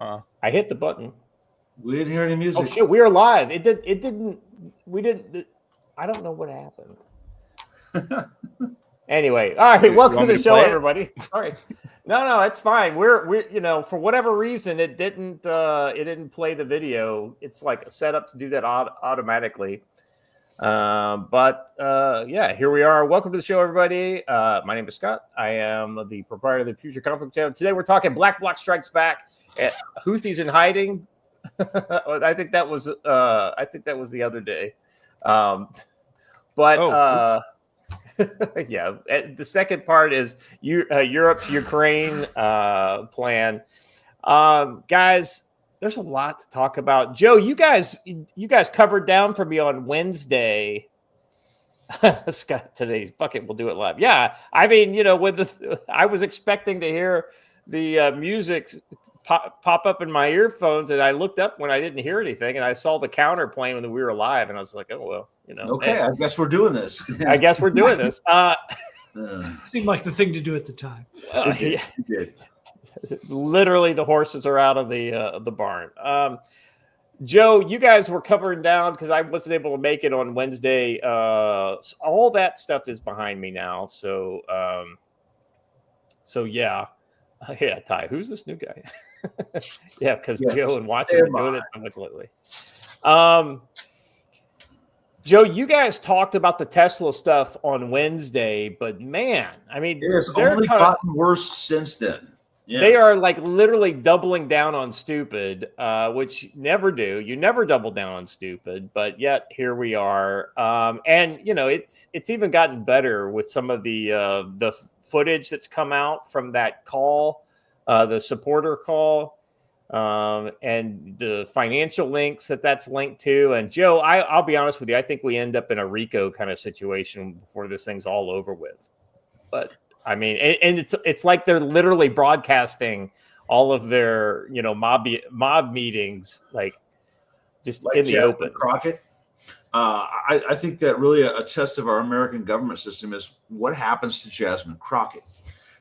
I hit the button. We didn't hear any music. Oh shit, we are live. It didn't. We didn't. I don't know what happened. Anyway, all right. Welcome to the show, everybody. All right. No, it's fine. We're for whatever reason it didn't play the video. It's like set up to do that automatically. Yeah, here we are. Welcome to the show, everybody. My name is Scott. I am the proprietor of the Future Conflict Channel. Today we're talking Black Bloc Strikes Back at Houthis in hiding. I think that was the other day. Yeah, the second part is Europe's Ukraine plan. Guys, there's a lot to talk about. Joe, you guys covered down for me on Wednesday. Scott, today's fuck it, we'll do it live. Yeah, I mean, I was expecting to hear the music pop up in my earphones, and I looked up when I didn't hear anything, and I saw the counter playing when we were live, and I was like, oh well, Okay, I guess we're doing this. I guess we're doing this. Seemed like the thing to do at the time. It did. Literally, the horses are out of the barn. Joe, you guys were covering down because I wasn't able to make it on Wednesday. All that stuff is behind me now. So yeah. Yeah, Ty, who's this new guy? Yeah, because Joe and Watch have been doing it so much lately. Joe, you guys talked about the Tesla stuff on Wednesday, but man, I mean, it has only gotten worse since then. Yeah. They are like literally doubling down on stupid, which you never do. You never double down on stupid, but yet here we are. And it's even gotten better with some of the footage that's come out from that call, the supporter call, and the financial links that's linked to. And Joe, I'll be honest with you, I think we end up in a RICO kind of situation before this thing's all over with. But I mean, and it's like they're literally broadcasting all of their mob meetings, like just in the open. Crockett. I think that really a test of our American government system is what happens to Jasmine Crockett.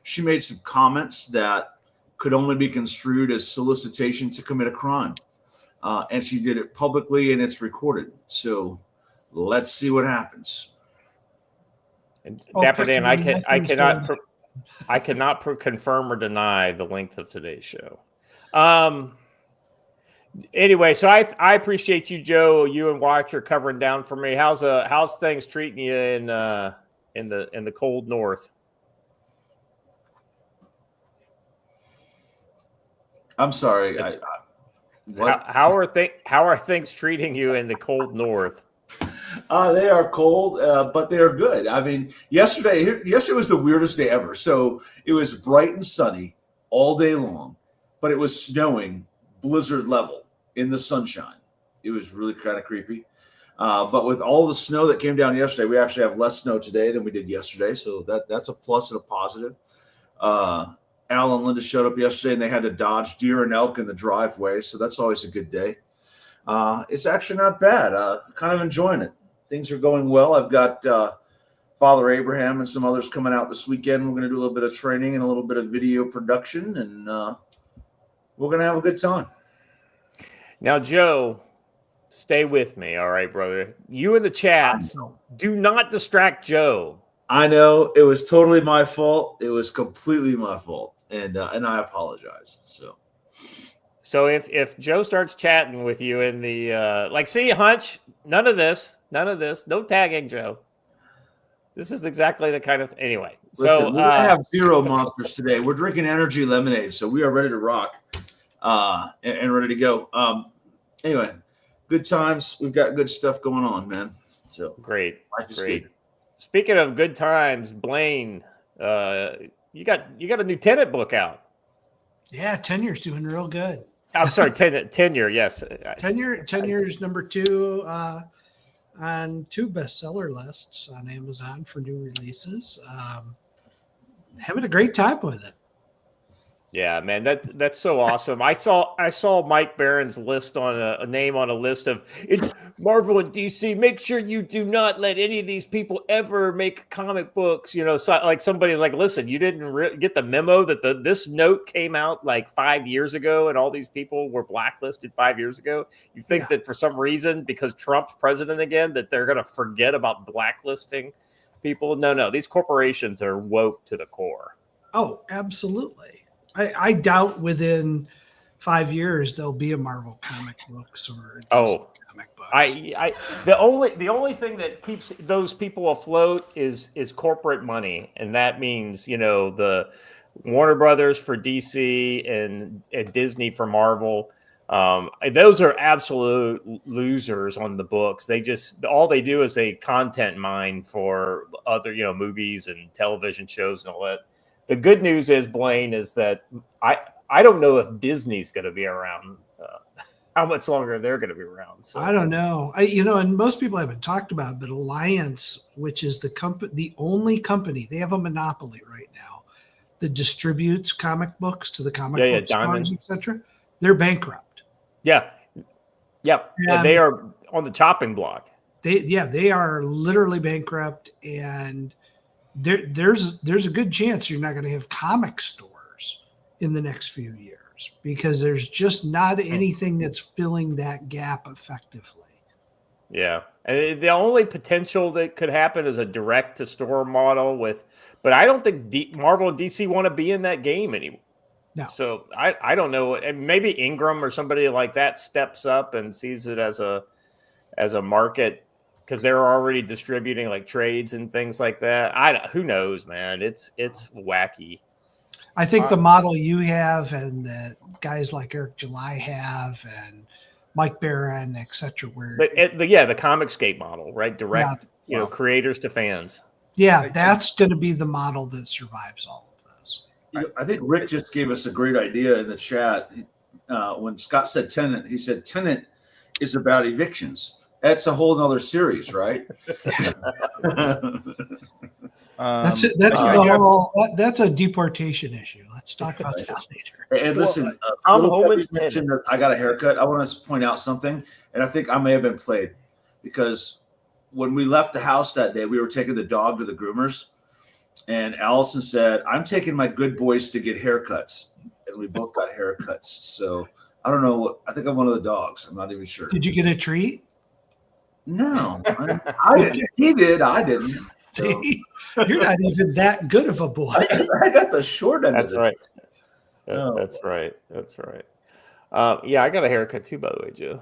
She made some comments that could only be construed as solicitation to commit a crime. And she did it publicly, and it's recorded. So let's see what happens. And Dapper Dan, I cannot confirm or deny the length of today's show. Anyway, so I appreciate you, Joe. You and Watch are covering down for me. How's things treating you in the cold north? I'm sorry. How are things treating you in the cold north? They are cold, but they are good. I mean, yesterday was the weirdest day ever. So it was bright and sunny all day long, but it was snowing blizzard level in the sunshine. It was really kind of creepy. But with all the snow that came down yesterday, we actually have less snow today than we did yesterday. So that's a plus and a positive. Al and Linda showed up yesterday, and they had to dodge deer and elk in the driveway. So that's always a good day. It's actually not bad. Kind of enjoying it. Things are going well. I've got Father Abraham and some others coming out this weekend. We're going to do a little bit of training and a little bit of video production, and we're going to have a good time. Now, Joe, stay with me. All right, brother. You in the chats, do not distract Joe. I know it was totally my fault. It was completely my fault, and I apologize. So if Joe starts chatting with you in the see, Hunch, none of this, no tagging, Joe. This is exactly the kind of anyway. Listen, we're gonna have zero monsters today. We're drinking energy lemonade, so we are ready to rock and ready to go. Anyway, good times. We've got good stuff going on, man. So great. Speaking of good times, Blaine, you got a new Tenet book out. Yeah, Tenure's doing real good. I'm sorry, Tenure, yes. Tenure's number 2 on 2 bestseller lists on Amazon for new releases. Having a great time with it. Yeah, man, that's so awesome. I saw Mike Barron's list on a name on a list of Marvel and DC. Make sure you do not let any of these people ever make comic books. So, like somebody like, listen, you didn't get the memo that this note came out like 5 years ago, and all these people were blacklisted 5 years ago. You think that for some reason, because Trump's president again, that they're going to forget about blacklisting people? No, these corporations are woke to the core. Oh, absolutely. I doubt within 5 years there'll be a Marvel comic books or DC comic books. The only thing that keeps those people afloat is corporate money, and that means the Warner Brothers for DC and Disney for Marvel. Those are absolute losers on the books. All they do is they content mine for other movies and television shows and all that. The good news is, Blaine, is that I don't know if Disney's going to be around. How much longer they're going to be around? So I don't know. And most people haven't talked about it, but Alliance, which is the only company, they have a monopoly right now that distributes comic books to the comic book stores, etc. They're bankrupt. Yeah. And they are on the chopping block. They are literally bankrupt, and there's a good chance you're not going to have comic stores in the next few years because there's just not anything that's filling that gap effectively. Yeah. And the only potential that could happen is a direct to store model but I don't think Marvel and DC want to be in that game anymore. No. So I don't know. And maybe Ingram or somebody like that steps up and sees it as a market, because they're already distributing like trades and things like that. Who knows, man? It's wacky. I think the model you have and the guys like Eric July have and Mike Barron, et cetera, the Comicscape model, right? Direct, creators to fans. Yeah, that's going to be the model that survives all of this. I think Rick just gave us a great idea in the chat. When Scott said Tenet, he said Tenet is about evictions. That's a whole nother series, right? That's a deportation issue. Let's talk about that later. And listen, Holman's mentioned that I got a haircut. I want to point out something, and I think I may have been played, because when we left the house that day, we were taking the dog to the groomers, and Allison said, "I'm taking my good boys to get haircuts," and we both got haircuts. So I don't know. I think I'm one of the dogs. I'm not even sure. Did you get a treat? No, I didn't. He did. I didn't. So. See, you're not even that good of a boy. I got the short end. That's right. That's right. That's right. I got a haircut too, by the way, Joe.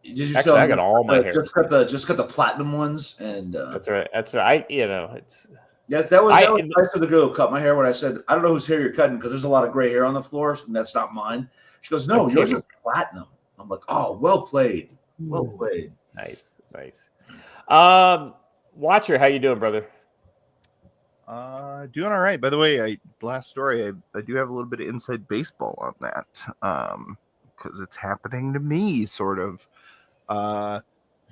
Did you Actually, I got all my hair. Just got the platinum ones, and that's right. That's right. It's. Yes, that was nice of the girl who cut my hair when I said, "I don't know whose hair you're cutting because there's a lot of gray hair on the floor, and that's not mine." She goes, "No, yours is platinum." I'm like, "Oh, well played. Well played." Nice. Watcher, how you doing, brother? Doing all right. By the way, last story, I do have a little bit of inside baseball on that, because it's happening to me, sort of.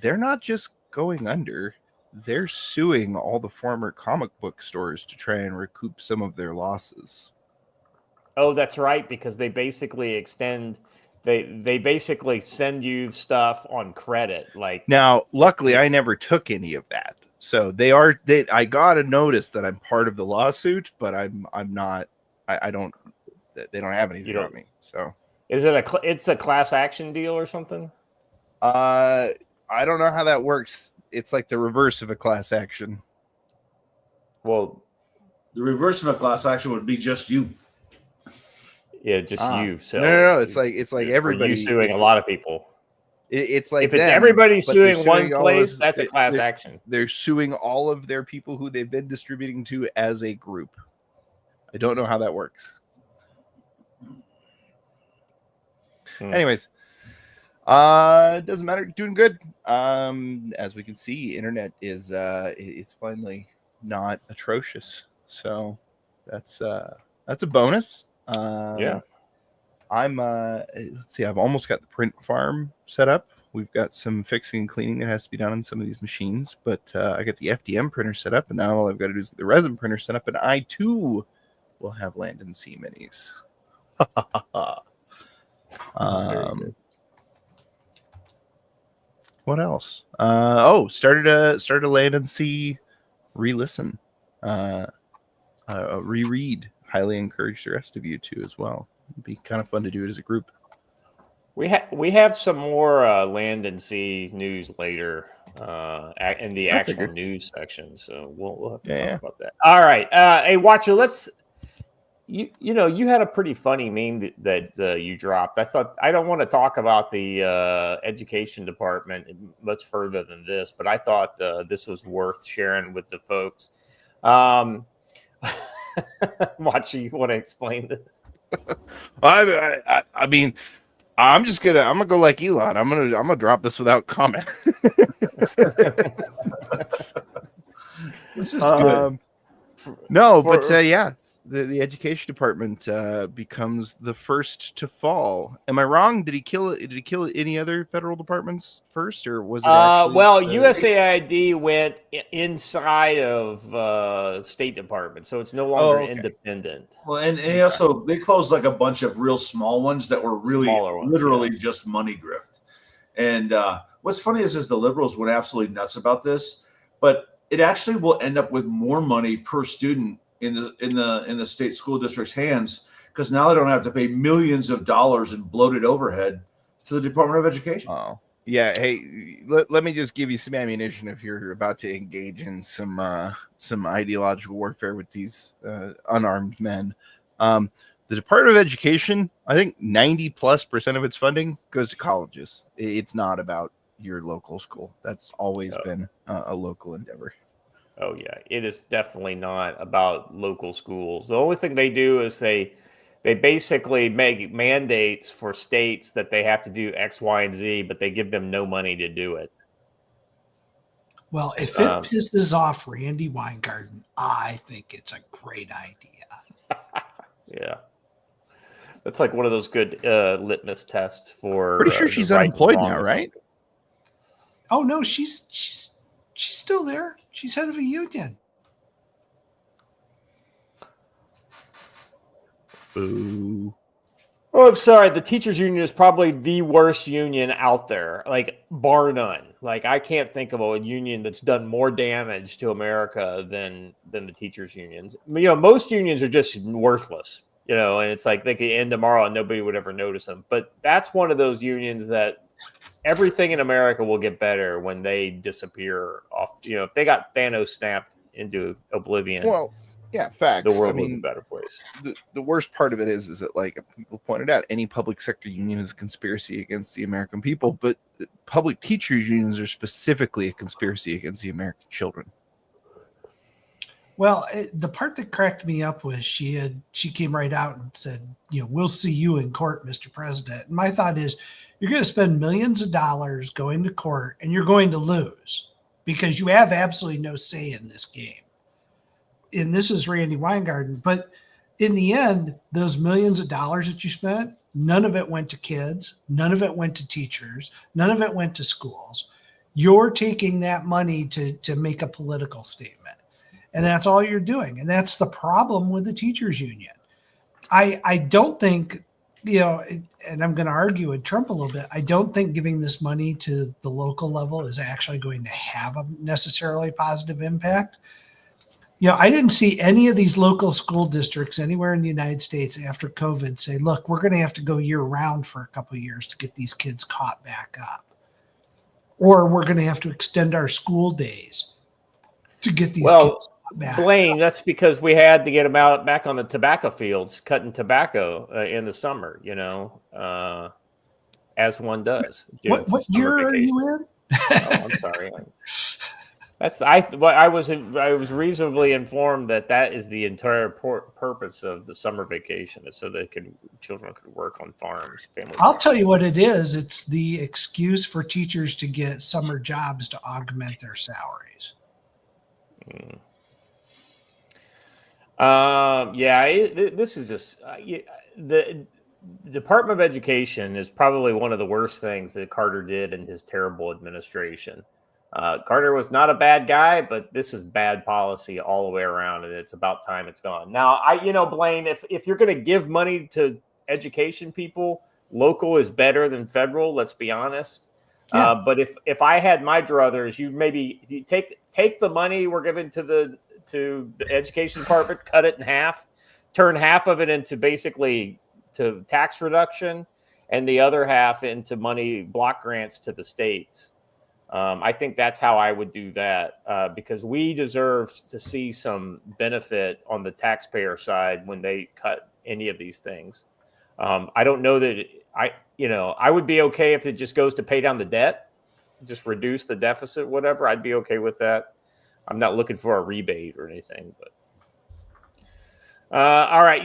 They're not just going under; they're suing all the former comic book stores to try and recoup some of their losses. Oh, that's right, because they basically extend. They basically send you stuff on credit. Like, now, luckily, I never took any of that. So I got a notice that I'm part of the lawsuit, but I'm not. I don't. They don't have anything on me. So is it it's a class action deal or something? I don't know how that works. It's like the reverse of a class action. Well, the reverse of a class action would be just you. Yeah, just you. So no. It's like everybody. You suing a lot of people. It's like if it's everybody suing one place, that's a class action. They're suing all of their people who they've been distributing to as a group. I don't know how that works. Anyways, it doesn't matter. Doing good. As we can see, internet is finally not atrocious. So that's a bonus. I'm let's see, I've almost got the print farm set up. We've got some fixing and cleaning that has to be done on some of these machines, but I got the FDM printer set up, and now all I've got to do is get the resin printer set up, and I too we'll have land and sea minis. Very good. What else? Started a land and sea re-listen, reread. Highly encourage the rest of you to as well. It'd be kind of fun to do it as a group. We have some more land and sea news later in the actual news section, so we'll have to talk about that. All right, hey Watcher, let's. You know, you had a pretty funny meme that you dropped. I don't want to talk about the education department much further than this, but I thought this was worth sharing with the folks. Watcher, you want to explain this? I mean, I'm gonna go like Elon. I'm gonna drop this without comment. This is good. Yeah. The education department becomes the first to fall. Am I wrong? Did he kill any other federal departments first, or was it actually? Well, USAID went inside of State Department, so it's no longer independent. Well, and also they closed like a bunch of real small ones that were really literally just money grift. And what's funny is the liberals went absolutely nuts about this, but it actually will end up with more money per student in the state school district's hands, because now they don't have to pay millions of dollars in bloated overhead to the Department of Education. Oh, yeah. Hey, let me just give you some ammunition if you're about to engage in some ideological warfare with these unarmed men. The Department of Education, I think 90+% of its funding goes to colleges. It's not about your local school. That's always been a local endeavor. Oh, yeah. It is definitely not about local schools. The only thing they do is they basically make mandates for states that they have to do X, Y, and Z, but they give them no money to do it. Well, if it pisses off Randy Weingarten, I think it's a great idea. Yeah. That's like one of those good litmus tests for. Pretty sure she's unemployed now, right? Oh, no, she's still there. She's head of a union. Boo. Oh, I'm sorry. The teachers union is probably the worst union out there, like bar none. Like I can't think of a union that's done more damage to America than the teachers unions. You know, most unions are just worthless, you know, and it's like they could end tomorrow and nobody would ever notice them. But that's one of those unions that everything in America will get better when they disappear off. You know, if they got Thanos snapped into oblivion. Well, yeah, facts. The world will be a better place. The worst part of it is that, like people pointed out, any public sector union is a conspiracy against the American people, but public teachers unions are specifically a conspiracy against the American children. Well, the part that cracked me up was she came right out and said, you know, we'll see you in court, Mr. President. And my thought is, you're going to spend millions of dollars going to court and you're going to lose because you have absolutely no say in this game. And this is Randy Weingarten. But in the end, those millions of dollars that you spent, none of it went to kids. None of it went to teachers. None of it went to schools. You're taking that money to make a political statement. And that's all you're doing. And that's the problem with the teachers union. I don't think, you know, and I'm going to argue with Trump a little bit. I don't think giving this money to the local level is actually going to have a necessarily positive impact. You know, I didn't see any of these local school districts anywhere in the United States after COVID say, look, we're going to have to go year round for a couple of years to get these kids caught back up. Or we're going to have to extend our school days to get these kids back. Blaine, that's because we had to get them out back on the tobacco fields, cutting tobacco in the summer, you know, as one does. What year are you in? Oh, I'm sorry. I was reasonably informed that is the entire purpose of the summer vacation, is so that children could work on farms. I'll tell you what it is. It's the excuse for teachers to get summer jobs to augment their salaries. This is just the Department of Education is probably one of the worst things that Carter did in his terrible administration. Carter was not a bad guy, but this is bad policy all the way around, and it's about time it's gone. Now, Blaine, if you're going to give money to education people, local is better than federal. Let's be honest. Yeah. But if I had my druthers, you take the money we're giving to the education department, cut it in half, turn half of it into basically to tax reduction, and the other half into money block grants to the states. I think that's how I would do that, because we deserve to see some benefit on the taxpayer side when they cut any of these things. I don't know that I would be okay if it just goes to pay down the debt, just reduce the deficit, whatever. I'd be okay with that. I'm not looking for a rebate or anything, but. All right.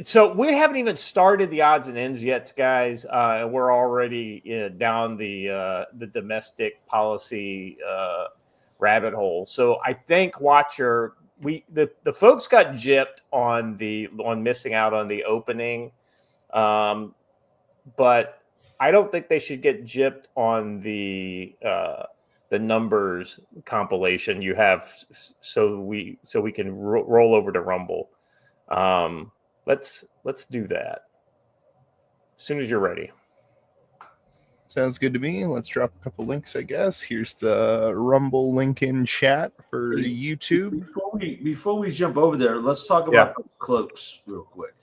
So we haven't even started the odds and ends yet, guys. We're already down the domestic policy rabbit hole. So I think, Watcher, the folks got gypped on missing out on the opening, but I don't think they should get gypped on the numbers compilation you have, so we can roll over to Rumble. Let's do that as soon as you're ready. Sounds good to me. Let's drop a couple links, I guess. Here's the Rumble link in chat for YouTube. Before we jump over there, let's talk about those cloaks real quick.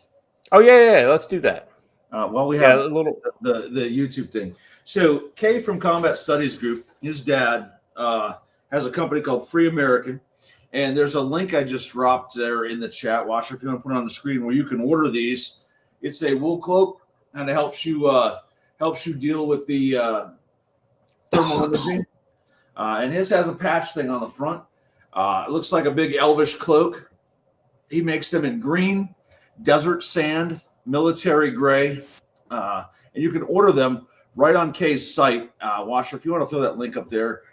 Oh yeah, let's do that. While we have the YouTube thing. So Kay from Combat Studies Group, his dad has a company called Free American. And there's a link I just dropped there in the chat. Watch if you want to put it on the screen where you can order these. It's a wool cloak, and it helps you deal with the thermal imaging. And his has a patch thing on the front. It looks like a big elvish cloak. He makes them in green, desert sand, military gray, and you can order them right on Kay's site. Watch if you want to throw that link up there.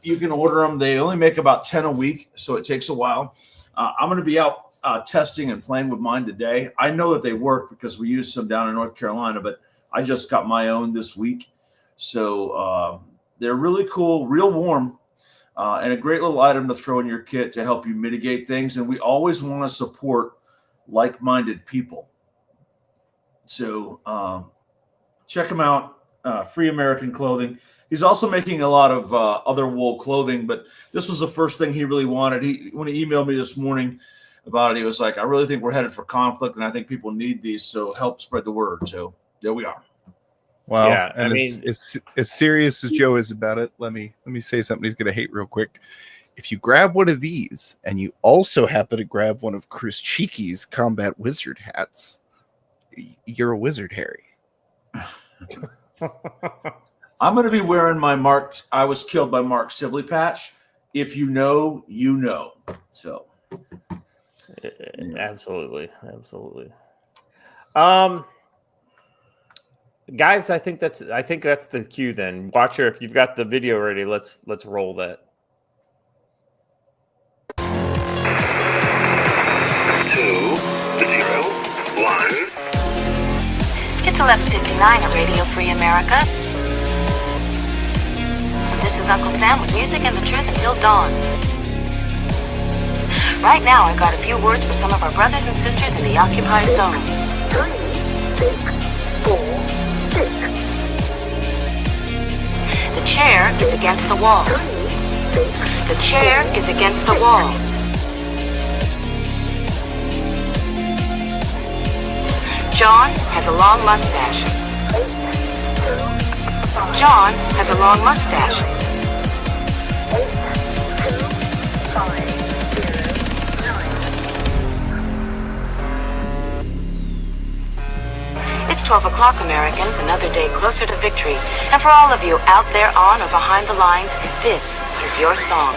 You can order them. They only make about 10 a week, so it takes a while. I'm going to be out testing and playing with mine today. I know that they work because we used some down in North Carolina, but I just got my own this week. So they're really cool, real warm, and a great little item to throw in your kit to help you mitigate things. And we always want to support like-minded people. So check them out, Free American Clothing. He's also making a lot of other wool clothing, but this was the first thing he really wanted. When he emailed me this morning about it, he was like, I really think we're headed for conflict, and I think people need these, so help spread the word. So there we are. Wow. Yeah, and as serious as Joe is about it, let me say something he's going to hate real quick. If you grab one of these and you also happen to grab one of Chris Cheeky's combat wizard hats, you're a wizard, Harry. I'm going to be wearing my I was killed by Mark Sibley patch. If you know, you know. So, absolutely. Guys, I think that's the cue. Then, Watcher, if you've got the video ready, let's roll that. 2, 0, 1. It's 11:59 at Radio Free America. This is Uncle Sam with music and the truth until dawn. Right now, I've got a few words for some of our brothers and sisters in the occupied zone. 3, 6, 4, 6. The chair is against the wall. 3, 6. The chair is against the wall. John has a long mustache. 8, 2, 5. John has a long mustache. 8, 2, 5, 0, 9. It's 12 o'clock, Americans, another day closer to victory. And for all of you out there on or behind the lines, this is your song.